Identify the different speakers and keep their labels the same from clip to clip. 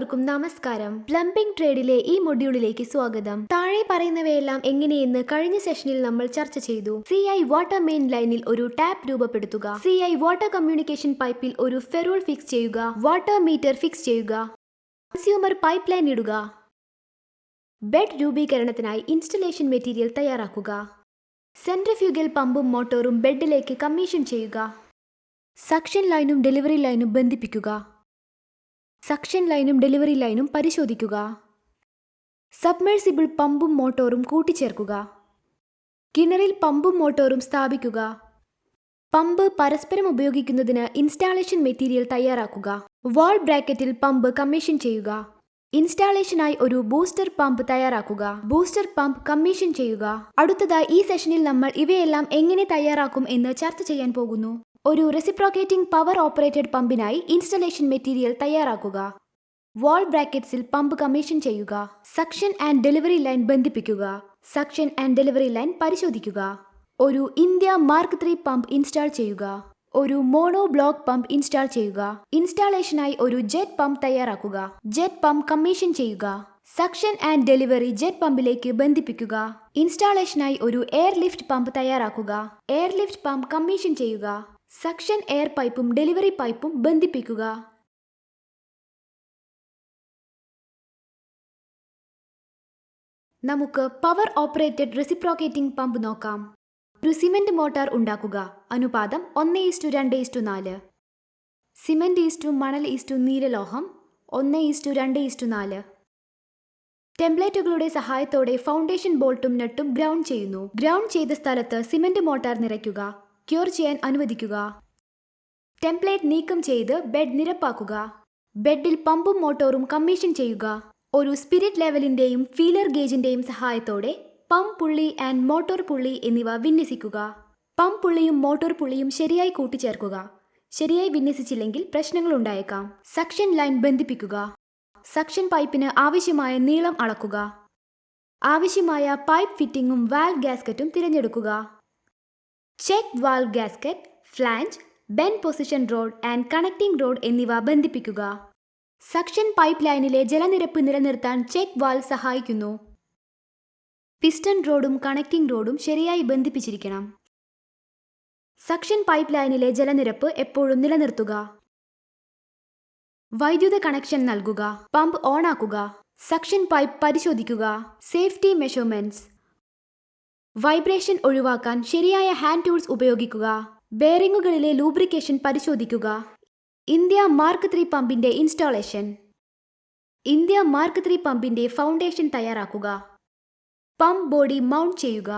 Speaker 1: എല്ലാവർക്കും നമസ്കാരം. പ്ലംബിംഗ് ട്രേഡിലെ ഈ മൊഡ്യൂളിലേക്ക് സ്വാഗതം. താഴെ പറയുന്നവയെല്ലാം എങ്ങനെയെന്ന് കഴിഞ്ഞ സെഷനിൽ നമ്മൾ ചർച്ച ചെയ്തു. CI വാട്ടർ മെയിൻ ലൈനിൽ ഒരു ടാപ്പ് രൂപപ്പെടുത്തുക. CI വാട്ടർ കമ്മ്യൂണിക്കേഷൻ പൈപ്പിൽ ഒരു ഫെറൂൾ ഫിക്സ് ചെയ്യുക. വാട്ടർ മീറ്റർ ഫിക്സ് ചെയ്യുക. കൺസ്യൂമർ പൈപ്പ് ലൈൻ ഇടുക. ബെഡ് രൂപീകരണത്തിനായി ഇൻസ്റ്റലേഷൻ മെറ്റീരിയൽ തയ്യാറാക്കുക. സെൻട്രിഫ്യൂഗൽ പമ്പും മോട്ടോറും ബെഡിലേക്ക് കമ്മീഷൻ ചെയ്യുക. സക്ഷൻ ലൈനും ഡെലിവറി ലൈനും ബന്ധിപ്പിക്കുക. സക്ഷൻ ലൈനും ഡെലിവറി ലൈനും പരിശോധിക്കുക. സബ്മേഴ്സിബിൾ പമ്പും മോട്ടോറും കൂട്ടിച്ചേർക്കുക. കിണറിൽ പമ്പും മോട്ടോറും സ്ഥാപിക്കുക. പമ്പ് പരസ്പരം ഉപയോഗിക്കുന്നതിന് ഇൻസ്റ്റാളേഷൻ മെറ്റീരിയൽ തയ്യാറാക്കുക. വാൾ ബ്രാക്കറ്റിൽ പമ്പ് കമ്മീഷൻ ചെയ്യുക. ഇൻസ്റ്റാളേഷനായി ഒരു ബൂസ്റ്റർ പമ്പ് തയ്യാറാക്കുക. ബൂസ്റ്റർ പമ്പ് കമ്മീഷൻ ചെയ്യുക. അടുത്തതായി ഈ സെഷനിൽ നമ്മൾ ഇവയെല്ലാം എങ്ങനെ തയ്യാറാക്കും എന്ന് ചർച്ച ചെയ്യാൻ പോകുന്നു. ഒരു റെസിപ്രോക്കേറ്റിംഗ് പവർ ഓപ്പറേറ്റഡ് പമ്പിനായി ഇൻസ്റ്റലേഷൻ മെറ്റീരിയൽ തയ്യാറാക്കുക. വാൾ ബ്രാക്കറ്റ്സിൽ പമ്പ് കമ്മീഷൻ ചെയ്യുക. സക്ഷൻ ആൻഡ് ഡെലിവറി ലൈൻ ബന്ധിപ്പിക്കുക. സക്ഷൻ ആൻഡ് ഡെലിവറി ലൈൻ പരിശോധിക്കുക. ഒരു ഇന്ത്യ മാർക്ക് 3 പമ്പ് ഇൻസ്റ്റാൾ ചെയ്യുക. ഒരു മോണോ ബ്ലോക്ക് പമ്പ് ഇൻസ്റ്റാൾ ചെയ്യുക. ഇൻസ്റ്റാളേഷനായി ഒരു ജെറ്റ് പമ്പ് തയ്യാറാക്കുക. ജെറ്റ് പമ്പ് കമ്മീഷൻ ചെയ്യുക. സക്ഷൻ ആൻഡ് ഡെലിവറി ജെറ്റ് പമ്പിലേക്ക് ബന്ധിപ്പിക്കുക. ഇൻസ്റ്റാളേഷനായി ഒരു എയർ ലിഫ്റ്റ് പമ്പ് തയ്യാറാക്കുക. എയർ ലിഫ്റ്റ് പമ്പ് കമ്മീഷൻ ചെയ്യുക. സക്ഷൻ എയർ പൈപ്പും ഡെലിവറി പൈപ്പും ബന്ധിപ്പിക്കുക. നമുക്ക് പവർ ഓപ്പറേറ്റഡ് റെസിപ്രോക്കേറ്റിംഗ് പമ്പ് നോക്കാം. ഒരു സിമന്റ് മോട്ടാർ ഉണ്ടാക്കുക. അനുപാതം 1:2:4. സിമന്റ് ഈസ്റ്റു മണൽ ഈസ്റ്റു നീലലോഹം 1:2:4. ടെംപ്ലേറ്റുകളുടെ സഹായത്തോടെ ഫൗണ്ടേഷൻ ബോൾട്ടും നട്ടും ഗ്രൗണ്ട് ചെയ്യുന്നു. ഗ്രൗണ്ട് ചെയ്ത സ്ഥലത്ത് സിമന്റ് മോട്ടാർ നിറയ്ക്കുക. ക്യൂർ ചെയ്യാൻ അനുവദിക്കുക. ടെംപ്ലേറ്റ് നീക്കം ചെയ്ത് ബെഡ് നിരപ്പാക്കുക. ബെഡിൽ പമ്പും മോട്ടോറും കമ്മീഷൻ ചെയ്യുക. ഒരു സ്പിരിറ്റ് ലെവലിന്റെയും ഫീലർ ഗേജിന്റെയും സഹായത്തോടെ പമ്പ് പുള്ളി ആൻഡ് മോട്ടോർ പുള്ളി എന്നിവ വിന്യസിക്കുക. പമ്പ് പുള്ളിയും മോട്ടോർ പുള്ളിയും ശരിയായി കൂട്ടിച്ചേർക്കുക. ശരിയായി വിന്യസിച്ചില്ലെങ്കിൽ പ്രശ്നങ്ങൾ ഉണ്ടായേക്കാം. സക്ഷൻ ലൈൻ ബന്ധിപ്പിക്കുക. സക്ഷൻ പൈപ്പിന് ആവശ്യമായ നീളം അളക്കുക. ആവശ്യമായ പൈപ്പ് ഫിറ്റിംഗും വാൽവ് ഗാസ്കറ്റും തിരഞ്ഞെടുക്കുക. Check valve gasket, flange, bend position road and connecting road എന്നിവ ബന്ധിപ്പിക്കുക. സക്ഷൻ പൈപ്പ് ലൈനിലെ ജലനിരപ്പ് നിലനിർത്താൻ ചെക്ക് വാൽവ് സഹായിക്കുന്നു. പിസ്റ്റൺ റോഡും കണക്റ്റിംഗ് റോഡും ശരിയായി ബന്ധിപ്പിച്ചിരിക്കണം. സക്ഷൻ പൈപ്പ് ലൈനിലെ ജലനിരപ്പ് എപ്പോഴും നിലനിർത്തുക. വൈദ്യുത കണക്ഷൻ നൽകുക. പമ്പ് ഓണാക്കുക. സക്ഷൻ പൈപ്പ് പരിശോധിക്കുക. Safety measurements. വൈബ്രേഷൻ ഒഴിവാക്കാൻ ശരിയായ ഹാൻഡ് ടൂൾസ് ഉപയോഗിക്കുക. ബെയറിംഗുകളിലെ ലൂബ്രിക്കേഷൻ പരിശോധിക്കുക. ഇന്ത്യ മാർക്ക് 3 പമ്പിന്റെ ഇൻസ്റ്റാളേഷൻ. ഇന്ത്യ മാർക്ക് 3 പമ്പിന്റെ ഫൗണ്ടേഷൻ തയ്യാറാക്കുക. പമ്പ് ബോഡി മൗണ്ട് ചെയ്യുക.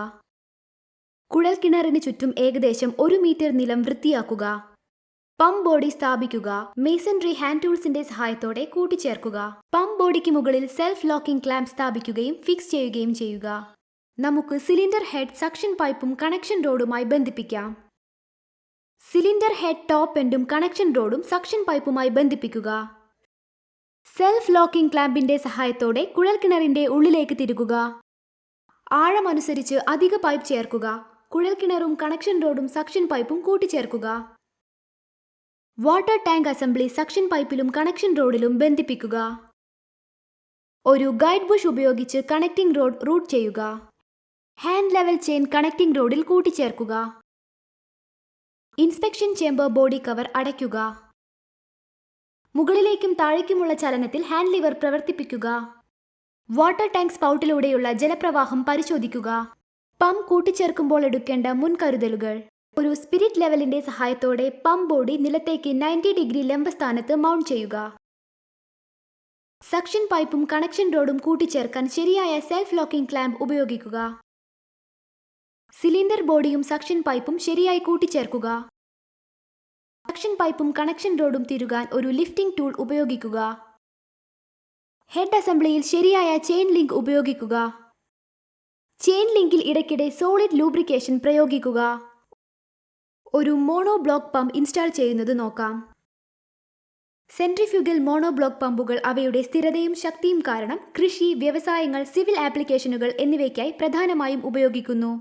Speaker 1: കുഴൽ കിണറിന് ചുറ്റും ഏകദേശം 1 മീറ്റർ നിലം വൃത്തിയാക്കുക. പമ്പ് ബോഡി സ്ഥാപിക്കുക. മേസൺറി ഹാൻഡ് ടൂൾസിന്റെ സഹായത്തോടെ കൂട്ടിച്ചേർക്കുക. പമ്പ് ബോഡിക്ക് മുകളിൽ സെൽഫ് ലോക്കിംഗ് ക്ലാമ്പ് സ്ഥാപിക്കുകയും ഫിക്സ് ചെയ്യുകയും ചെയ്യുക. നമുക്ക് സിലിണ്ടർ ഹെഡ് സക്ഷൻ പൈപ്പും കണക്ഷൻ റോഡുമായി ബന്ധിപ്പിക്കാം. സിലിണ്ടർ ഹെഡ് ടോപ്പ് എൻഡും കണക്ഷൻ റോഡും സക്ഷൻ പൈപ്പുമായി ബന്ധിപ്പിക്കുക. സെൽഫ് ലോക്കിംഗ് ക്ലാമ്പിന്റെ സഹായത്തോടെ കുഴൽ കിണറിന്റെ ഉള്ളിലേക്ക് തിരുകുക. ആഴമനുസരിച്ച് അധിക പൈപ്പ് ചേർക്കുക. കുഴൽ കിണറും കണക്ഷൻ റോഡും സക്ഷൻ പൈപ്പും കൂട്ടിച്ചേർക്കുക. വാട്ടർ ടാങ്ക് അസംബ്ലി സക്ഷൻ പൈപ്പിലും കണക്ഷൻ റോഡിലും ബന്ധിപ്പിക്കുക. ഒരു ഗൈഡ് ബുഷ് ഉപയോഗിച്ച് കണക്റ്റിംഗ് റോഡ് റൂട്ട് ചെയ്യുക. ഹാൻഡ് ലെവൽ ചെയിൻ കണക്റ്റിംഗ് റോഡിൽ കൂട്ടിച്ചേർക്കുക. ഇൻസ്പെക്ഷൻ ചേംബർ ബോഡി കവർ അടയ്ക്കുക. മുകളിലേക്കും താഴേക്കുമുള്ള ചലനത്തിൽ ഹാൻഡ് ലിവർ പ്രവർത്തിപ്പിക്കുക. വാട്ടർ ടാങ്ക് സ്പൗട്ടിലൂടെയുള്ള ജലപ്രവാഹം പരിശോധിക്കുക. പമ്പ് കൂട്ടിച്ചേർക്കുമ്പോൾ എടുക്കേണ്ട മുൻകരുതലുകൾ. ഒരു സ്പിരിറ്റ് ലെവലിന്റെ സഹായത്തോടെ പമ്പ് ബോഡി നിലത്തേക്ക് 90 ഡിഗ്രി ലംബസ്ഥാനത്ത് മൗണ്ട് ചെയ്യുക. സക്ഷൻ പൈപ്പും കണക്ഷൻ റോഡും കൂട്ടിച്ചേർക്കാൻ ശരിയായ സെൽഫ് ലോക്കിംഗ് ക്ലാമ്പ് ഉപയോഗിക്കുക. സിലിണ്ടർ ബോഡിയും സക്ഷൻ പൈപ്പും ശരിയായി കൂട്ടിച്ചേർക്കുക. സക്ഷൻ പൈപ്പും കണക്ഷൻ റോഡും തിരുകാൻ ഒരു ലിഫ്റ്റിംഗ് ടൂൾ ഉപയോഗിക്കുക. ഹെഡ് അസംബ്ലിയിൽ ശരിയായ ചെയിൻ ലിങ്ക് ഉപയോഗിക്കുക. ചെയിൻ ലിങ്കിൽ ഇടയ്ക്കിടെ സോളിഡ് ലൂബ്രിക്കേഷൻ പ്രയോഗിക്കുക. ഒരു മോണോ ബ്ലോക്ക് പമ്പ് ഇൻസ്റ്റാൾ ചെയ്യുന്നത് നോക്കാം. സെൻട്രിഫ്യൂഗൽ മോണോബ്ലോക്ക് പമ്പുകൾ അവയുടെ സ്ഥിരതയും ശക്തിയും കാരണം കൃഷി, വ്യവസായങ്ങൾ, സിവിൽ ആപ്ലിക്കേഷനുകൾ എന്നിവയ്ക്കായി പ്രധാനമായും ഉപയോഗിക്കുന്നു.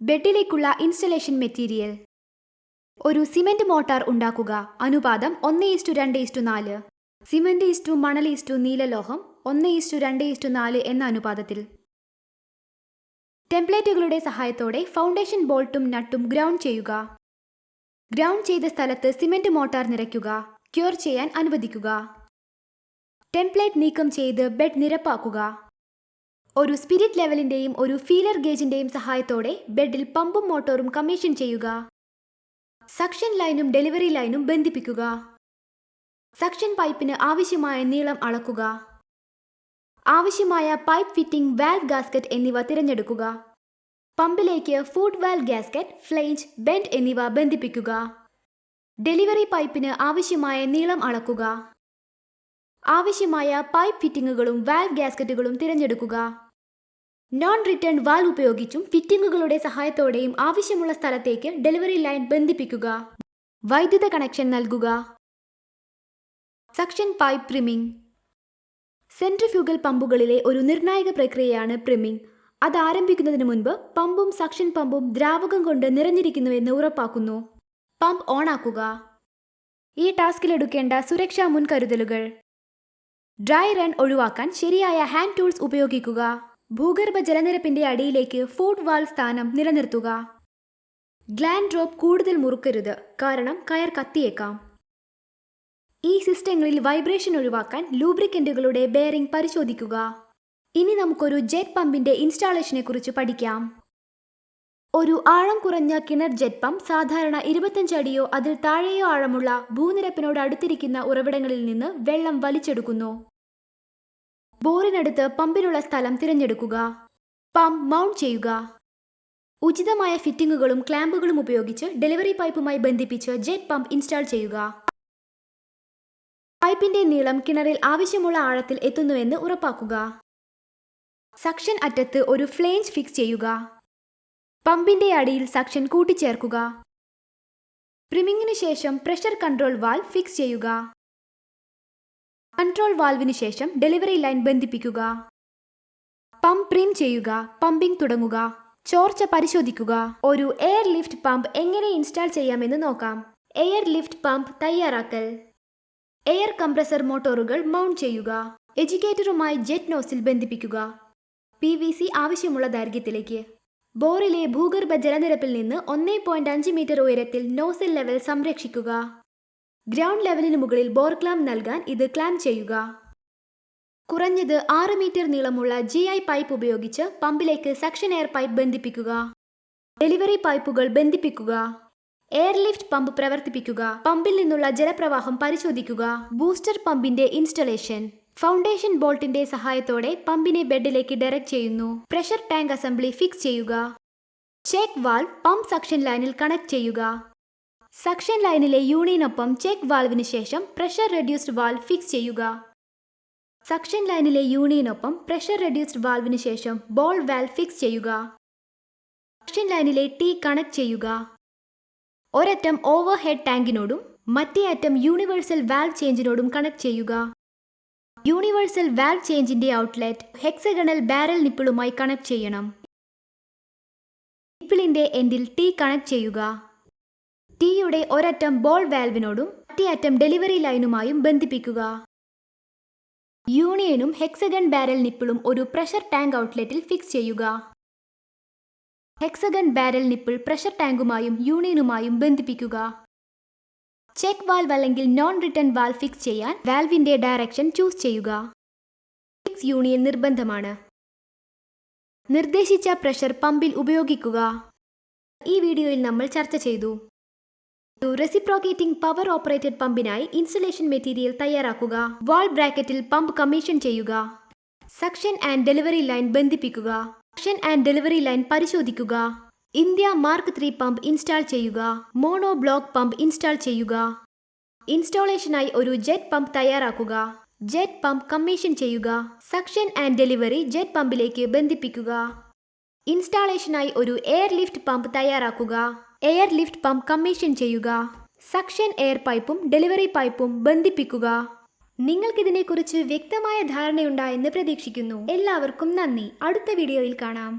Speaker 1: ബെഡിലേക്കുള്ള ഇൻസ്റ്റലേഷൻ മെറ്റീരിയൽ. ഒരു സിമന്റ് മോട്ടാർ ഉണ്ടാക്കുക. അനുപാതം 1:2:4. സിമന്റ് ഈസ്റ്റു മണൽ ഈസ്റ്റു നീലലോഹം 1:2:4 എന്ന അനുപാതത്തിൽ. ടെംപ്ലേറ്റുകളുടെ സഹായത്തോടെ ഫൗണ്ടേഷൻ ബോൾട്ടും നട്ടും ഗ്രൗണ്ട് ചെയ്യുക. ഗ്രൗണ്ട് ചെയ്ത സ്ഥലത്ത് സിമന്റ് മോട്ടാർ നിറയ്ക്കുക. ക്യൂർ ചെയ്യാൻ അനുവദിക്കുക. ടെംപ്ലേറ്റ് നീക്കം ചെയ്ത് ബെഡ് നിരപ്പാക്കുക. ഒരു സ്പിരിറ്റ് ലെവലിന്റെയും ഒരു ഫീലർ ഗേജിന്റെയും സഹായത്തോടെ ബെഡിൽ പമ്പും മോട്ടോറും കമ്മീഷൻ ചെയ്യുക. സക്ഷൻ ലൈനും ഡെലിവറി ലൈനും ബന്ധിപ്പിക്കുക. സക്ഷൻ പൈപ്പിന് ആവശ്യമായ നീളം അളക്കുക. ആവശ്യമായ പൈപ്പ് ഫിറ്റിംഗ്, വാൽവ് ഗാസ്കറ്റ് എന്നിവ തിരഞ്ഞെടുക്കുക. പമ്പിലേക്ക് foot valve gasket, flange, bend എന്നിവ ബന്ധിപ്പിക്കുക. ഡെലിവറി പൈപ്പിന് ആവശ്യമായ നീളം അളക്കുക. ആവശ്യമായ പൈപ്പ് ഫിറ്റിങ്ങുകളും വാൽവ് ഗാസ്കറ്റുകളും തിരഞ്ഞെടുക്കുക. നോൺ റിട്ടേൺ വാൽവ് ഉപയോഗിച്ചും ഫിറ്റിങ്ങുകളുടെ സഹായത്തോടെയും ആവശ്യമുള്ള സ്ഥലത്തേക്ക് ഡെലിവറി ലൈൻ ബന്ധിപ്പിക്കുക. വൈദ്യുത കണക്ഷൻ നൽകുക. Suction pipe priming. സെൻട്രിഫ്യൂഗൽ പമ്പുകളിലെ ഒരു നിർണായക പ്രക്രിയയാണ് പ്രിമിംഗ്. അത് ആരംഭിക്കുന്നതിന് മുൻപ് പമ്പും സക്ഷൻ പമ്പും ദ്രാവകം കൊണ്ട് നിറഞ്ഞിരിക്കുന്നുവെന്ന് ഉറപ്പാക്കുന്നു. പമ്പ് ഓണാക്കുക. ഈ ടാസ്കിലെടുക്കേണ്ട സുരക്ഷാ മുൻകരുതലുകൾ: ഡ്രൈ റൺ ഒഴിവാക്കാൻ ശരിയായ ഹാൻഡ് ടൂൾസ് ഉപയോഗിക്കുക. ഭൂഗർഭ ജലനിരപ്പിന്റെ അടിയിലേക്ക് ഫുഡ് വാൽവ് സ്ഥാനം നിലനിർത്തുക. ഗ്ലാൻഡ് ഡ്രോപ്പ് കൂടുതൽ മുറുക്കരുത്, കാരണം കയർ കത്തിയേക്കാം. ഈ സിസ്റ്റങ്ങളിൽ വൈബ്രേഷൻ ഒഴിവാക്കാൻ ലൂബ്രിക്കന്റുകളുടെ ബെയറിംഗ് പരിശോധിക്കുക. ഇനി നമുക്കൊരു ജെറ്റ് പമ്പിന്റെ ഇൻസ്റ്റാളേഷനെ കുറിച്ച് പഠിക്കാം. ഒരു ആഴം കുറഞ്ഞ കിണർ ജെറ്റ് പമ്പ് സാധാരണ 25 അടിയോ അതിൽ താഴെയോ ആഴമുള്ള ഭൂനിരപ്പിനോട് അടുത്തിരിക്കുന്ന ഉറവിടങ്ങളിൽ നിന്ന് വെള്ളം വലിച്ചെടുക്കുന്നു. ബോറിനടുത്ത് പമ്പിനുള്ള സ്ഥലം തിരഞ്ഞെടുക്കുക. പമ്പ് മൗണ്ട് ചെയ്യുക. ഉചിതമായ ഫിറ്റിങ്ങുകളും ക്ലാമ്പുകളും ഉപയോഗിച്ച് ഡെലിവറി പൈപ്പുമായി ബന്ധിപ്പിച്ച് ജെറ്റ് പമ്പ് ഇൻസ്റ്റാൾ ചെയ്യുക. പൈപ്പിന്റെ നീളം കിണറിൽ ആവശ്യമുള്ള ആഴത്തിൽ എത്തുന്നുവെന്ന് ഉറപ്പാക്കുക. സക്ഷൻ അറ്റത്ത് ഒരു ഫ്ലേഞ്ച് ഫിക്സ് ചെയ്യുക. പമ്പിന്റെ അടിയിൽ സക്ഷൻ കൂട്ടിച്ചേർക്കുക. പ്രിമിങ്ങിന് ശേഷം പ്രഷർ കൺട്രോൾ വാൽവ് ഫിക്സ് ചെയ്യുക. കൺട്രോൾ വാൽവിന് ശേഷം ഡെലിവറി ലൈൻ ബന്ധിപ്പിക്കുക. പമ്പ് പ്രിം ചെയ്യുക. പമ്പിംഗ് തുടങ്ങുക. ചോർച്ച പരിശോധിക്കുക. ഒരു എയർ ലിഫ്റ്റ് പമ്പ് എങ്ങനെ ഇൻസ്റ്റാൾ ചെയ്യാമെന്ന് നോക്കാം. എയർ ലിഫ്റ്റ് പമ്പ് തയ്യാറാക്കൽ. എയർ കംപ്രസർ മോട്ടോറുകൾ മൗണ്ട് ചെയ്യുക. എഡ്യൂക്കേറ്ററുമായി ജെറ്റ് നോസിൽ ബന്ധിപ്പിക്കുക. PVC ആവശ്യമുള്ള ദൈർഘ്യത്തിലേക്ക്. ബോറിലെ ഭൂഗർഭ ജലനിരപ്പിൽ നിന്ന് 1.5 മീറ്റർ ഉയരത്തിൽ നോസിൽ ലെവൽ സംരക്ഷിക്കുക. ഗ്രൗണ്ട് ലെവലിന് മുകളിൽ ബോർ ക്ലാമ്പ് നൽകാൻ ഇത് ക്ലാമ്പ് ചെയ്യുക. കുറഞ്ഞത് 6 മീറ്റർ നീളമുള്ള GI പൈപ്പ് ഉപയോഗിച്ച് പമ്പിലേക്ക് സക്ഷൻ എയർ പൈപ്പ് ബന്ധിപ്പിക്കുക. ഡെലിവറി പൈപ്പുകൾ ബന്ധിപ്പിക്കുക. എയർ ലിഫ്റ്റ് പമ്പ് പ്രവർത്തിപ്പിക്കുക. പമ്പിൽ നിന്നുള്ള ജലപ്രവാഹം പരിശോധിക്കുക. ബൂസ്റ്റർ പമ്പിന്റെ ഇൻസ്റ്റലേഷൻ. ഫൗണ്ടേഷൻ ബോൾട്ടിന്റെ സഹായത്തോടെ പമ്പിനെ ബെഡിലേക്ക് ഡയറക്റ്റ് ചെയ്യുന്നു. പ്രഷർ ടാങ്ക് അസംബ്ലി ഫിക്സ് ചെയ്യുക. ചെക്ക് വാൽവ് പമ്പ് സക്ഷൻ ലൈനിൽ കണക്ട് ചെയ്യുക. സക്ഷൻ ലൈനിലെ യൂണിയനൊപ്പം ചെക്ക് വാൽവിന് ശേഷം പ്രഷർ റെഡ്യൂസ്ഡ് വാൽവ് ഫിക്സ് ചെയ്യുക. സക്ഷൻ ലൈനിലെ യൂണിയനൊപ്പം പ്രഷർ റെഡ്യൂസ്ഡ് വാൽവിന് ശേഷം ബോൾ വാൽവ് ഫിക്സ് ചെയ്യുക. സക്ഷൻ ലൈനിലെ T കണക്ട് ചെയ്യുക. ഒരറ്റം ഓവർ ഹെഡ് ടാങ്കിനോടും മറ്റേ അറ്റം യൂണിവേഴ്സൽ വാൽവ് ചേഞ്ചിനോടും കണക്ട് ചെയ്യുക. യൂണിവേഴ്സൽ വാൽവ് ചേഞ്ചിന്റെ ഔട്ട്ലെറ്റ് ഹെക്സഗണൽ ബാരൽ നിപ്പിളുമായി കണക്ട് ചെയ്യണം. നിപ്പിളിന്റെ എൻഡിൽ T കണക്ട് ചെയ്യുക. Tയുടെ ഒരറ്റം ബോൾ വാൽവിനോടും മറ്റേ അറ്റം ഡെലിവറി ലൈനുമായും ബന്ധിപ്പിക്കുക. യൂണിയനും ഹെക്സഗൺ ബാരൽ നിപ്പിളും ഒരു പ്രഷർ ടാങ്ക് ഔട്ട്ലെറ്റിൽ ഫിക്സ് ചെയ്യുക. ഹെക്സഗൺ ബാരൽ നിപ്പിൾ പ്രഷർ ടാങ്കുമായും യൂണിയനുമായും ബന്ധിപ്പിക്കുക. ചെക്ക് വാൽവ് അല്ലെങ്കിൽ നോൺ റിട്ടേൺ വാൽവ് ഫിക്സ് ചെയ്യാൻ വാൽവിന്റെ ഡയറക്ഷൻ ചൂസ് ചെയ്യുക. ഫിക്സ് യൂണിയൻ നിർബന്ധമാണ്. നിർദ്ദേശിച്ച പ്രഷർ പമ്പിൽ ഉപയോഗിക്കുക. ഈ വീഡിയോയിൽ നമ്മൾ ചർച്ച ചെയ്തു. റെസിപ്രോക്കേറ്റിംഗ് പവർ ഓപ്പറേറ്റഡ് പമ്പിനായി ഇൻസ്റ്റലേഷൻ മെറ്റീരിയൽ തയ്യാറാക്കുക. വാൾ ബ്രാക്കറ്റിൽ പമ്പ് കമ്മീഷൻ ചെയ്യുക. സക്ഷൻ ആൻഡ് ഡെലിവറി ലൈൻ ബന്ധിപ്പിക്കുക. സക്ഷൻ ആൻഡ് ഡെലിവറി ലൈൻ പരിശോധിക്കുക. ഇന്ത്യ മാർക്ക് 3 പമ്പ് ഇൻസ്റ്റാൾ ചെയ്യുക. മോണോ ബ്ലോക്ക് പമ്പ് ഇൻസ്റ്റാൾ ചെയ്യുക. ഇൻസ്റ്റാളേഷനായി ഒരു ജെറ്റ് പമ്പ് തയ്യാറാക്കുക. ജെറ്റ് പമ്പ് കമ്മീഷൻ ചെയ്യുക. സക്ഷൻ ആൻഡ് ഡെലിവറി ജെറ്റ് പമ്പിലേക്ക് ബന്ധിപ്പിക്കുക. ഇൻസ്റ്റാളേഷനായി ഒരു എയർ ലിഫ്റ്റ് പമ്പ് തയ്യാറാക്കുക. എയർ ലിഫ്റ്റ് പമ്പ് കമ്മീഷൻ ചെയ്യുക. സക്ഷൻ എയർ പൈപ്പും ഡെലിവറി പൈപ്പും ബന്ധിപ്പിക്കുക. നിങ്ങൾക്കിതിനെക്കുറിച്ച് വ്യക്തമായ ധാരണയുണ്ടായെന്ന് പ്രതീക്ഷിക്കുന്നു. എല്ലാവർക്കും നന്ദി. അടുത്ത വീഡിയോയിൽ കാണാം.